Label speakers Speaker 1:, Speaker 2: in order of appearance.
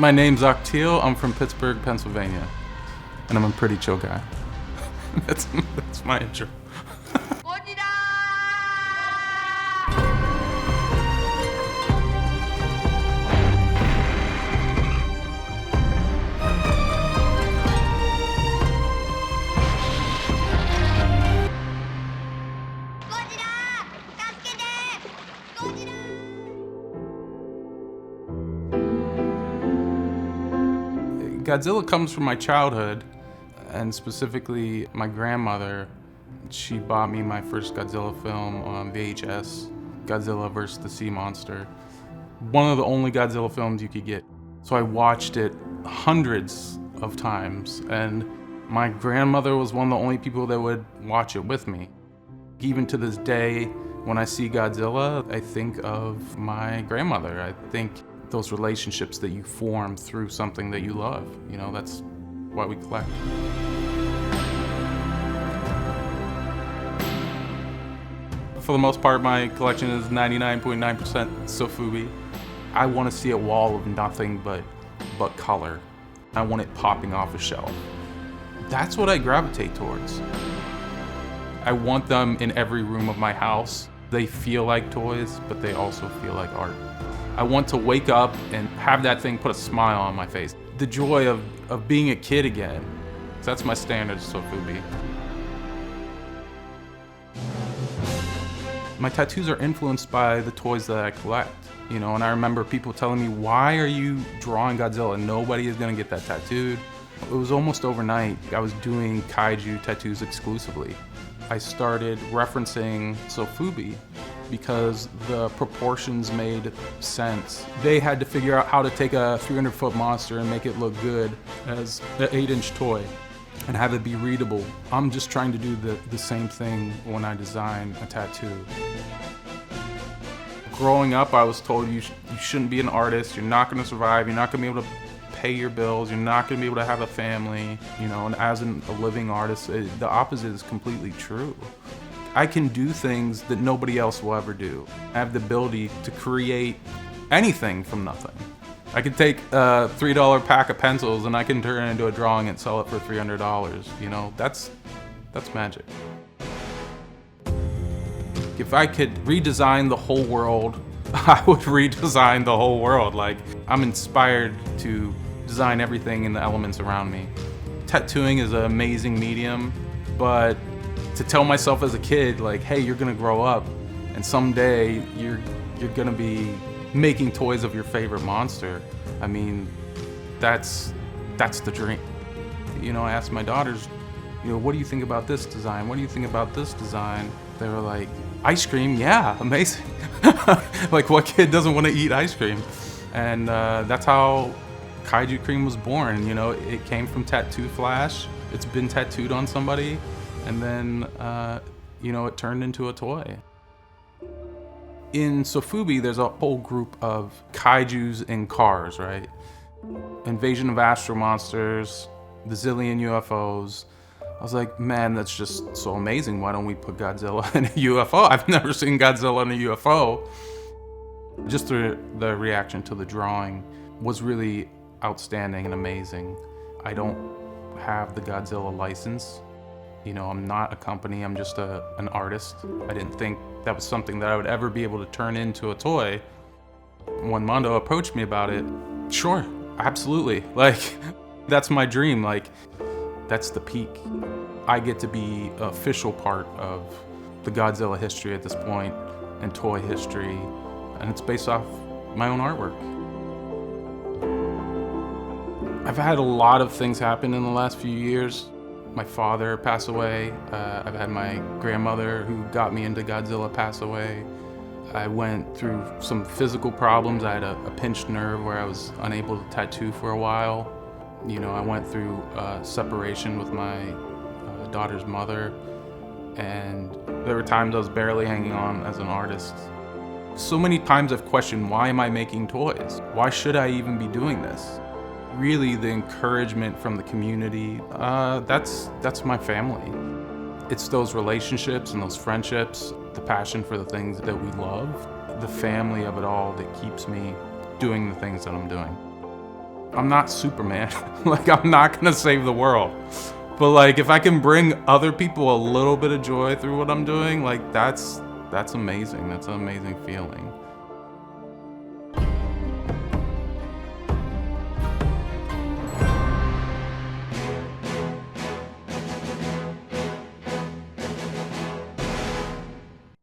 Speaker 1: My name's Octeel. I'm from Pittsburgh, Pennsylvania, and I'm a pretty chill guy. That's my intro. Godzilla comes from my childhood, and specifically my grandmother. She bought me my first Godzilla film on VHS, Godzilla vs. the Sea Monster. One of the only Godzilla films you could get. So I watched it hundreds of times, and my grandmother was one of the only people that would watch it with me. Even to this day, when I see Godzilla, I think of my grandmother. I think those relationships that you form through something that you love. You know, that's why we collect. For the most part, my collection is 99.9% Sofubi. I want to see a wall of nothing but color. I want it popping off a shelf. That's what I gravitate towards. I want them in every room of my house. They feel like toys, but they also feel like art. I want to wake up and have that thing put a smile on my face. The joy of being a kid again. That's my standard Sofubi. My tattoos are influenced by the toys that I collect. You know, and I remember people telling me, why are you drawing Godzilla? Nobody is gonna get that tattooed. It was almost overnight. I was doing kaiju tattoos exclusively. I started referencing Sofubi because the proportions made sense. They had to figure out how to take a 300-foot monster and make it look good as an 8-inch toy and have it be readable. I'm just trying to do the same thing when I design a tattoo. Growing up, I was told you shouldn't be an artist, you're not gonna survive, you're not gonna be able to pay your bills, you're not gonna be able to have a family, you know, and as a living artist, the opposite is completely true. I can do things that nobody else will ever do. I have the ability to create anything from nothing. I could take a $3 pack of pencils and I can turn it into a drawing and sell it for $300, you know, that's magic. If I could redesign the whole world, I would redesign the whole world. Like, I'm inspired to design everything in the elements around me. Tattooing is an amazing medium, but to tell myself as a kid, like, hey, you're gonna grow up and someday you're gonna be making toys of your favorite monster. I mean, that's the dream. You know, I asked my daughters, you know, what do you think about this design? What do you think about this design? They were like, ice cream, yeah, amazing. Like, what kid doesn't want to eat ice cream? And that's how Kaiju Cream was born. You know, it came from Tattoo Flash. It's been tattooed on somebody, and then, you know, it turned into a toy. In Sofubi, there's a whole group of kaijus in cars, right? Invasion of Astro Monsters, the zillion UFOs. I was like, man, that's just so amazing. Why don't we put Godzilla in a UFO? I've never seen Godzilla in a UFO. Just the reaction to the drawing was really outstanding and amazing. I don't have the Godzilla license. You know, I'm not a company, I'm just an artist. I didn't think that was something that I would ever be able to turn into a toy. When Mondo approached me about it, sure, absolutely. Like, that's my dream. Like, that's the peak. I get to be an official part of the Godzilla history at this point, and toy history, and it's based off my own artwork. I've had a lot of things happen in the last few years. My father passed away. I've had my grandmother who got me into Godzilla pass away. I went through some physical problems. I had a pinched nerve where I was unable to tattoo for a while. You know, I went through separation with my daughter's mother, and there were times I was barely hanging on as an artist. So many times I've questioned, why am I making toys? Why should I even be doing this? Really, the encouragement from the community, that's my family. It's those relationships and those friendships, the passion for the things that we love, the family of it all that keeps me doing the things that I'm doing. I'm not Superman. Like, I'm not gonna save the world. But like, if I can bring other people a little bit of joy through what I'm doing, like that's amazing. That's an amazing feeling.